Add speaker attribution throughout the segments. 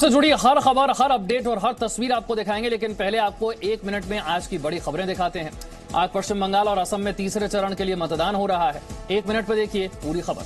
Speaker 1: से जुड़ी हर खबर, हर अपडेट और हर तस्वीर आपको दिखाएंगे, लेकिन पहले आपको एक मिनट में आज की बड़ी खबरें दिखाते हैं। आज पश्चिम बंगाल और असम में तीसरे चरण के लिए मतदान हो रहा है। एक मिनट में देखिए पूरी खबर।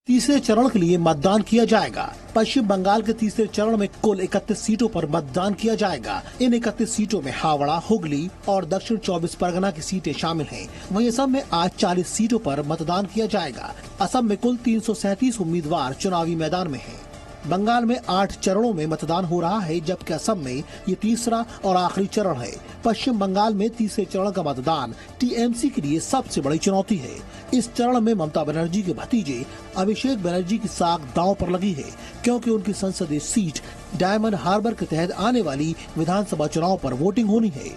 Speaker 2: तीसरे चरण के लिए मतदान किया जाएगा। पश्चिम बंगाल के तीसरे चरण में कुल 31 सीटों पर मतदान किया जाएगा। इन 31 सीटों में हावड़ा, हुगली और दक्षिण 24 परगना की सीटें शामिल हैं। वहीं असम में आज 40 सीटों पर मतदान किया जाएगा। असम में कुल 337 उम्मीदवार चुनावी मैदान में हैं। बंगाल में 8 चरणों में मतदान हो रहा है, जबकि असम में ये तीसरा और आखिरी चरण है। पश्चिम बंगाल में तीसरे चरण का मतदान टीएमसी के लिए सबसे बड़ी चुनौती है। इस चरण में ममता बनर्जी के भतीजे अभिषेक बनर्जी की साख दांव पर लगी है, क्योंकि उनकी संसदीय सीट डायमंड हार्बर के तहत आने वाली विधानसभा चुनाव पर वोटिंग होनी है।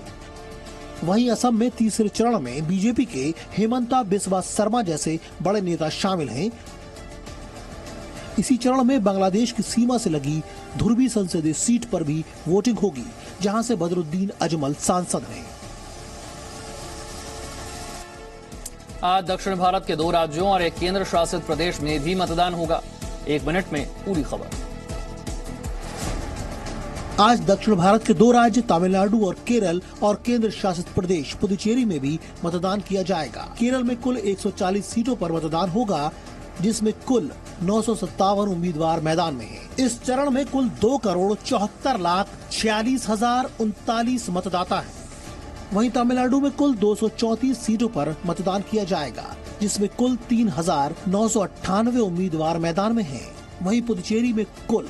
Speaker 2: वहीं असम में तीसरे चरण में बीजेपी के हेमंता बिस्वा शर्मा जैसे बड़े नेता शामिल हैं। इसी चरण में बांग्लादेश की सीमा से लगी धुरवी संसदीय सीट पर भी वोटिंग होगी, जहां से बदरुद्दीन अजमल सांसद हैं।
Speaker 1: आज दक्षिण भारत के 2 राज्यों और एक केंद्र शासित प्रदेश में भी मतदान होगा। एक मिनट में पूरी खबर।
Speaker 2: आज दक्षिण भारत के 2 राज्य तमिलनाडु और केरल और केंद्र शासित प्रदेश पुदुचेरी में भी मतदान किया जाएगा। केरल में कुल 140 सीटों पर मतदान होगा, जिसमें कुल 957 उम्मीदवार मैदान में हैं। इस चरण में कुल 2,74,46,039 मतदाता हैं। वहीं तमिलनाडु में कुल 234 सीटों पर मतदान किया जाएगा, जिसमें कुल 3,998 उम्मीदवार मैदान में हैं। वहीं पुदुचेरी में कुल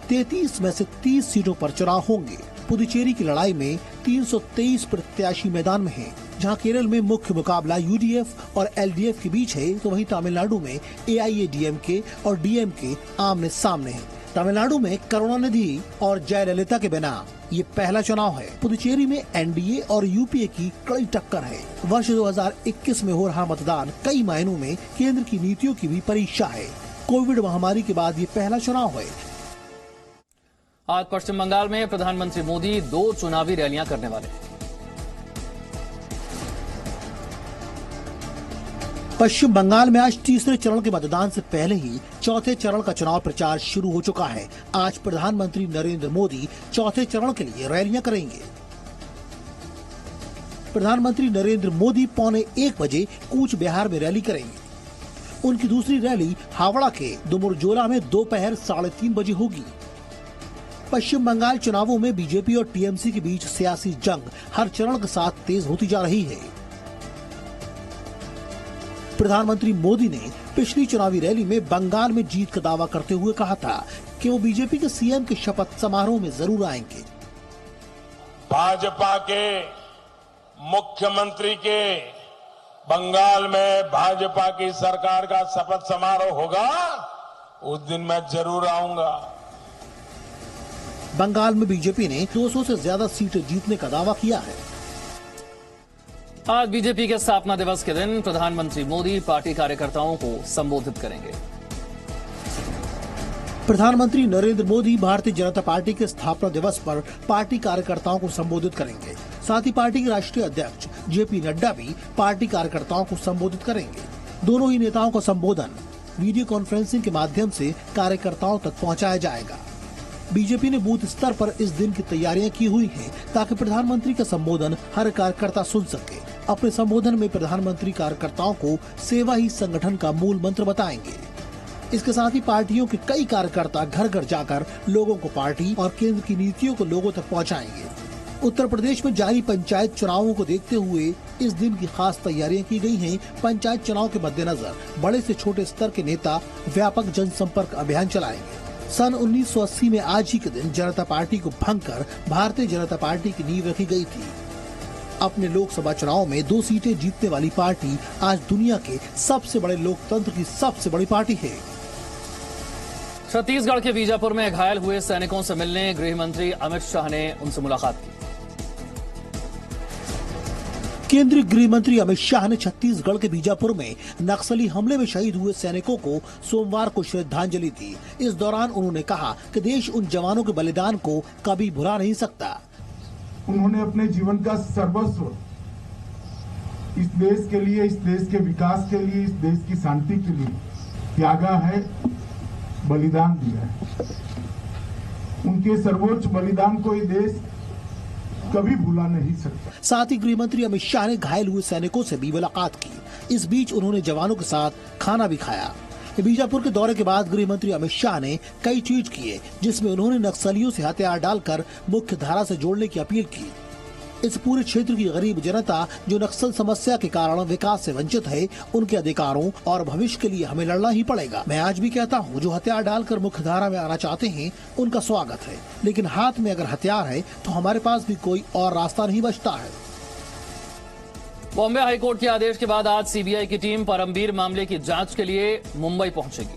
Speaker 2: 33 में से 30 सीटों पर चुनाव होंगे। पुदुचेरी की लड़ाई में 323 प्रत्याशी मैदान में हैं, जहां केरल में मुख्य मुकाबला यूडीएफ और एलडीएफ के बीच है, तो वहीं तमिलनाडु में एआईएडीएमके और डीएमके आमने सामने हैं। तमिलनाडु में करुणानिधि और जयललिता के बिना ये पहला चुनाव है। पुदुचेरी में एनडीए और यूपीए की कड़ी टक्कर है। वर्ष 2021 में हो रहा मतदान कई मायनों में केंद्र की नीतियों की भी परीक्षा है। कोविड महामारी के बाद ये पहला चुनाव है।
Speaker 1: आज पश्चिम बंगाल में प्रधानमंत्री मोदी 2 चुनावी रैलियां करने वाले हैं।
Speaker 2: पश्चिम बंगाल में आज तीसरे चरण के मतदान से पहले ही चौथे चरण का चुनाव प्रचार शुरू हो चुका है। आज प्रधानमंत्री नरेंद्र मोदी चौथे चरण के लिए रैलियां करेंगे। प्रधानमंत्री नरेंद्र मोदी 1:15 बजे कूच बिहार में रैली करेंगे। उनकी दूसरी रैली हावड़ा के दुमुरजोला में दोपहर 3:30 बजे होगी। पश्चिम बंगाल चुनावों में बीजेपी और टीएमसी के बीच सियासी जंग हर चरण के साथ तेज होती जा रही है। प्रधानमंत्री मोदी ने पिछली चुनावी रैली में बंगाल में जीत का दावा करते हुए कहा था कि वो बीजेपी के सीएम के शपथ समारोह में जरूर आएंगे।
Speaker 3: भाजपा के मुख्यमंत्री के बंगाल में भाजपा की सरकार का शपथ समारोह होगा, उस दिन मैं जरूर आऊंगा।
Speaker 2: बंगाल में बीजेपी ने 200 से ज्यादा सीटें जीतने का दावा किया है।
Speaker 1: आज बीजेपी के स्थापना दिवस के दिन प्रधानमंत्री मोदी पार्टी कार्यकर्ताओं को संबोधित करेंगे।
Speaker 2: प्रधानमंत्री नरेंद्र मोदी भारतीय जनता पार्टी के स्थापना दिवस पर पार्टी कार्यकर्ताओं को संबोधित करेंगे। साथ ही पार्टी के राष्ट्रीय अध्यक्ष जेपी नड्डा भी पार्टी कार्यकर्ताओं को संबोधित करेंगे। दोनों ही नेताओं का संबोधन वीडियो कॉन्फ्रेंसिंग के माध्यम से कार्यकर्ताओं तक पहुंचाया जाएगा। बीजेपी ने बूथ स्तर पर इस दिन की तैयारियां की हुई हैं, ताकि प्रधानमंत्री का संबोधन हर कार्यकर्ता सुन सके। अपने संबोधन में प्रधानमंत्री कार्यकर्ताओं को सेवा ही संगठन का मूल मंत्र बताएंगे। इसके साथ ही पार्टियों के कई कार्यकर्ता घर घर जाकर लोगों को पार्टी और केंद्र की नीतियों को लोगों तक पहुंचाएंगे। उत्तर प्रदेश में जारी पंचायत चुनावों को देखते हुए इस दिन की खास तैयारियां की गई हैं। पंचायत चुनाव के मद्देनजर बड़े से छोटे स्तर के नेता व्यापक जनसंपर्क अभियान चलाएंगे। सन 1980 में आज ही के दिन जनता पार्टी को भंग कर भारतीय जनता पार्टी की नींव रखी गई थी। अपने लोकसभा चुनाव में 2 सीटें जीतने वाली पार्टी आज दुनिया के सबसे बड़े लोकतंत्र की सबसे बड़ी पार्टी है।
Speaker 1: छत्तीसगढ़ के बीजापुर में घायल हुए सैनिकों से मिलने गृह मंत्री अमित शाह ने उनसे मुलाकात की।
Speaker 2: केंद्रीय गृह मंत्री अमित शाह ने छत्तीसगढ़ के बीजापुर में नक्सली हमले में शहीद हुए सैनिकों को सोमवार को श्रद्धांजलि दी। इस दौरान उन्होंने कहा कि देश उन जवानों के बलिदान को कभी भुला नहीं सकता।
Speaker 4: उन्होंने अपने जीवन का सर्वस्व इस देश के लिए, इस देश के विकास के लिए, इस देश की शांति के लिए त्यागा है, बलिदान दिया है। उनके सर्वोच्च बलिदान को ये देश कभी भुला नहीं सकता।
Speaker 2: साथ ही गृह मंत्री अमित शाह ने घायल हुए सैनिकों से भी मुलाकात की। इस बीच उन्होंने जवानों के साथ खाना भी खाया। बीजापुर के दौरे के बाद गृह मंत्री अमित शाह ने कई ट्वीट किए, जिसमें उन्होंने नक्सलियों से हथियार डालकर मुख्य धारा से जोड़ने की अपील की। इस पूरे क्षेत्र की गरीब जनता जो नक्सल समस्या के कारण विकास से वंचित है, उनके अधिकारों और भविष्य के लिए हमें लड़ना ही पड़ेगा। मैं आज भी कहता हूं, जो हथियार डालकर मुख्य धारा में आना चाहते हैं उनका स्वागत है, लेकिन हाथ में अगर हथियार है तो हमारे पास भी कोई और रास्ता नहीं बचता है।
Speaker 1: बॉम्बे हाईकोर्ट के आदेश के बाद आज सीबीआई की टीम परमबीर मामले की जांच के लिए मुंबई पहुंचेगी।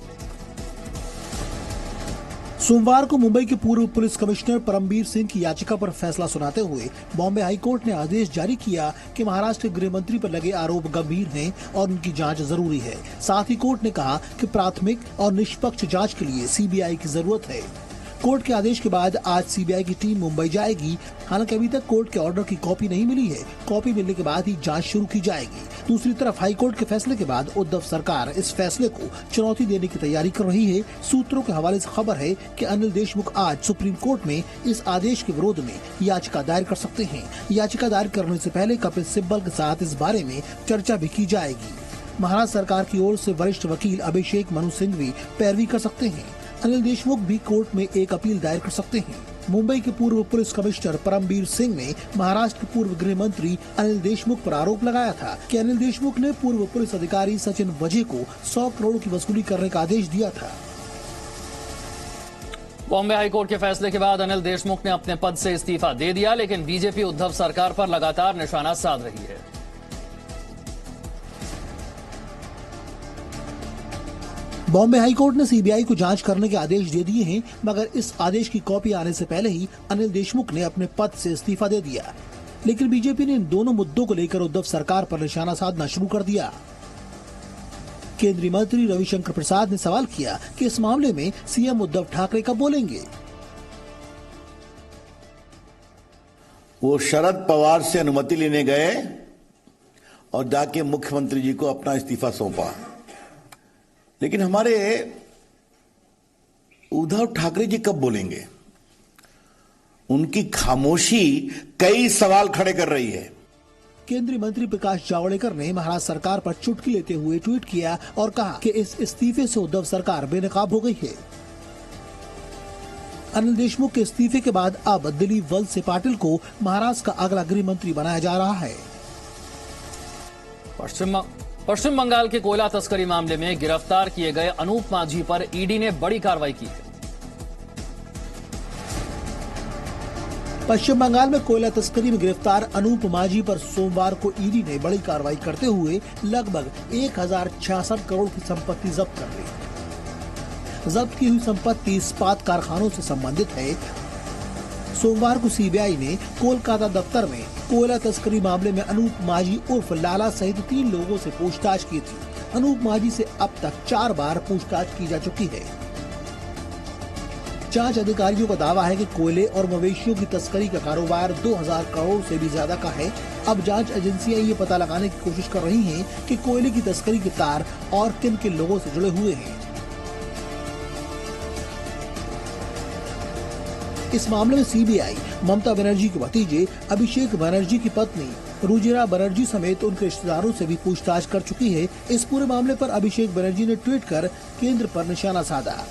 Speaker 2: सोमवार को मुंबई के पूर्व पुलिस कमिश्नर परमबीर सिंह की याचिका पर फैसला सुनाते हुए बॉम्बे हाईकोर्ट ने आदेश जारी किया कि महाराष्ट्र के गृह मंत्री पर लगे आरोप गंभीर हैं और उनकी जांच जरूरी है। साथ ही कोर्ट ने कहा कि प्राथमिक और निष्पक्ष जांच के लिए सीबीआई की जरूरत है। कोर्ट के आदेश के बाद आज सीबीआई की टीम मुंबई जाएगी। हालांकि अभी तक कोर्ट के ऑर्डर की कॉपी नहीं मिली है। कॉपी मिलने के बाद ही जांच शुरू की जाएगी। दूसरी तरफ हाईकोर्ट के फैसले के बाद उद्धव सरकार इस फैसले को चुनौती देने की तैयारी कर रही है। सूत्रों के हवाले से खबर है कि अनिल देशमुख आज सुप्रीम कोर्ट में इस आदेश के विरोध में याचिका दायर कर सकते हैं। याचिका दायर करने से पहले कपिल सिब्बल के साथ इस बारे में चर्चा भी की जाएगी। महाराष्ट्र सरकार की ओर से वरिष्ठ वकील अभिषेक मनु सिंघवी पैरवी कर सकते हैं। अनिल देशमुख भी कोर्ट में एक अपील दायर कर सकते हैं। मुंबई के पूर्व पुलिस कमिश्नर परमबीर सिंह ने महाराष्ट्र के पूर्व गृह मंत्री अनिल देशमुख पर आरोप लगाया था कि अनिल देशमुख ने पूर्व पुलिस अधिकारी सचिन वजे को 100 करोड़ की वसूली करने का आदेश दिया था।
Speaker 1: बॉम्बे हाईकोर्ट के फैसले के बाद अनिल देशमुख ने अपने पद से इस्तीफा दे दिया, लेकिन बीजेपी उद्धव सरकार पर लगातार निशाना साध रही है।
Speaker 2: बॉम्बे हाईकोर्ट ने सीबीआई को जांच करने के आदेश दे दिए हैं, मगर इस आदेश की कॉपी आने से पहले ही अनिल देशमुख ने अपने पद से इस्तीफा दे दिया। लेकिन बीजेपी ने इन दोनों मुद्दों को लेकर उद्धव सरकार पर निशाना साधना शुरू कर दिया। केंद्रीय मंत्री रविशंकर प्रसाद ने सवाल किया कि इस मामले में सीएम उद्धव ठाकरे कब बोलेंगे।
Speaker 5: वो शरद पवार से अनुमति लेने गए और जाके मुख्यमंत्री जी को अपना इस्तीफा सौंपा, लेकिन हमारे उद्धव ठाकरे जी कब बोलेंगे? उनकी खामोशी कई सवाल खड़े कर रही है।
Speaker 2: केंद्रीय मंत्री प्रकाश जावड़ेकर ने महाराष्ट्र सरकार पर चुटकी लेते हुए ट्वीट किया और कहा कि इस इस्तीफे से उद्धव सरकार बेनकाब हो गई है। अनिल देशमुख के इस्तीफे के बाद अब दिलीप वलसे पाटिल को महाराष्ट्र का अगला गृह मंत्री बनाया जा रहा है।
Speaker 1: पश्चिम बंगाल के कोयला तस्करी मामले में गिरफ्तार किए गए अनूप माझी पर ईडी ने बड़ी कार्रवाई की है।
Speaker 2: पश्चिम बंगाल में कोयला तस्करी में गिरफ्तार अनूप माझी पर सोमवार को ईडी ने बड़ी कार्रवाई करते हुए लगभग 1066 करोड़ की संपत्ति जब्त कर ली। जब्त की हुई संपत्ति इस्पात कारखानों से संबंधित है। सोमवार को सीबीआई ने कोलकाता दफ्तर में कोयला तस्करी मामले में अनूप माझी उर्फ लाला सहित 3 लोगों से पूछताछ की थी। अनूप माझी से अब तक 4 बार पूछताछ की जा चुकी है। जांच अधिकारियों का दावा है कि कोयले और मवेशियों की तस्करी का कारोबार 2000 करोड़ से भी ज्यादा का है। अब जांच एजेंसियां ये पता लगाने की कोशिश कर रही हैं कि कोयले की तस्करी के तार और किन किन लोगों से जुड़े हुए हैं। इस मामले में सीबीआई ममता बनर्जी के भतीजे अभिषेक बनर्जी की पत्नी रुजिरा बनर्जी समेत उनके रिश्तेदारों से भी पूछताछ कर चुकी है। इस पूरे मामले पर अभिषेक बनर्जी ने ट्वीट कर केंद्र पर निशाना साधा।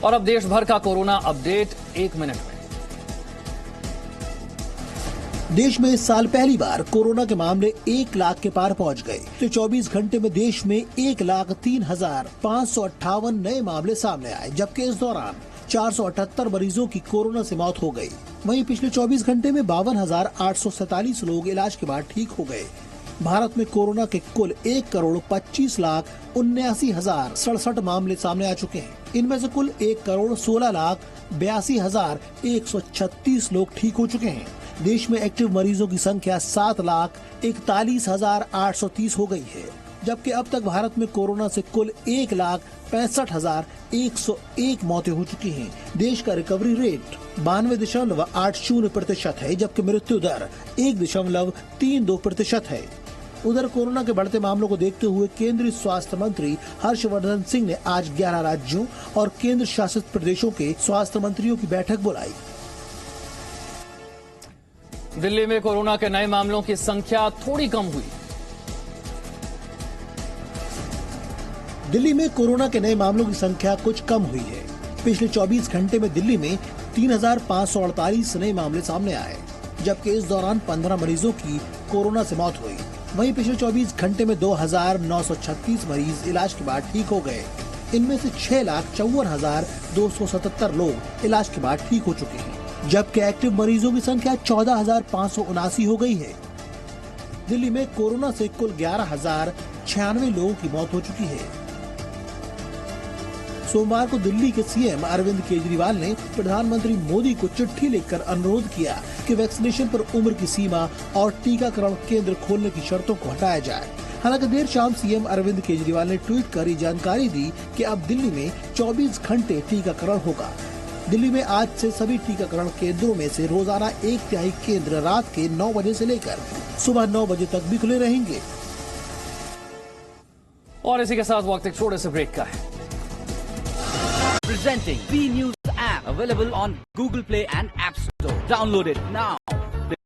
Speaker 1: और अब देश भर का कोरोना अपडेट 1 मिनट में।
Speaker 2: देश में इस साल पहली बार कोरोना के मामले 1 लाख के पार पहुंच गए। तो 24 घंटे में देश में 1,03,558 नए मामले सामने आए, जबकि इस दौरान 478 मरीजों की कोरोना से मौत हो गई। वहीं पिछले 24 घंटे में 52,847 लोग इलाज के बाद ठीक हो गए। भारत में कोरोना के कुल 1,25,79,067 मामले सामने आ चुके हैं। इनमें से कुल 1,16,82,136 लोग ठीक हो चुके हैं। देश में एक्टिव मरीजों की संख्या 7,41,830 हो गई है, जबकि अब तक भारत में कोरोना से कुल 1,65,101 मौतें हो चुकी हैं। देश का रिकवरी रेट 92.80% है, जबकि मृत्यु दर 1.32% है। उधर कोरोना के बढ़ते मामलों को देखते हुए केंद्रीय स्वास्थ्य मंत्री हर्षवर्धन सिंह ने आज 11 राज्यों और केंद्र शासित प्रदेशों के स्वास्थ्य मंत्रियों की बैठक बुलाई।
Speaker 1: दिल्ली में कोरोना के नए मामलों की संख्या थोड़ी कम हुई।
Speaker 2: दिल्ली में कोरोना के नए मामलों की संख्या कुछ कम हुई है। पिछले 24 घंटे में दिल्ली में 3,548 नए मामले सामने आए, जबकि इस दौरान 15 मरीजों की कोरोना से मौत हुई। वहीं पिछले 24 घंटे में 2,936 मरीज इलाज के बाद ठीक हो गए। इनमें से 6,54,277 लोग इलाज के बाद ठीक हो चुके हैं, जबकि एक्टिव मरीजों की संख्या 14,579 हो गई है। दिल्ली में कोरोना से कुल 11,096 लोगों की मौत हो चुकी है। सोमवार को दिल्ली के सीएम अरविंद केजरीवाल ने प्रधानमंत्री मोदी को चिट्ठी लिखकर अनुरोध किया कि वैक्सीनेशन पर उम्र की सीमा और टीकाकरण केंद्र खोलने की शर्तों को हटाया जाए। हालांकि देर शाम सीएम अरविंद केजरीवाल ने ट्वीट कर ये जानकारी दी कि अब दिल्ली में 24 घंटे टीकाकरण होगा। दिल्ली में आज से सभी टीकाकरण केंद्रों में से रोजाना 1/3 केंद्र रात के 9 बजे से लेकर सुबह 9 बजे तक भी खुले रहेंगे।
Speaker 1: और इसी के साथ वक्त एक छोटे से ब्रेक का है।
Speaker 6: Presenting B News app, available on Google Play and App Store. Download it now.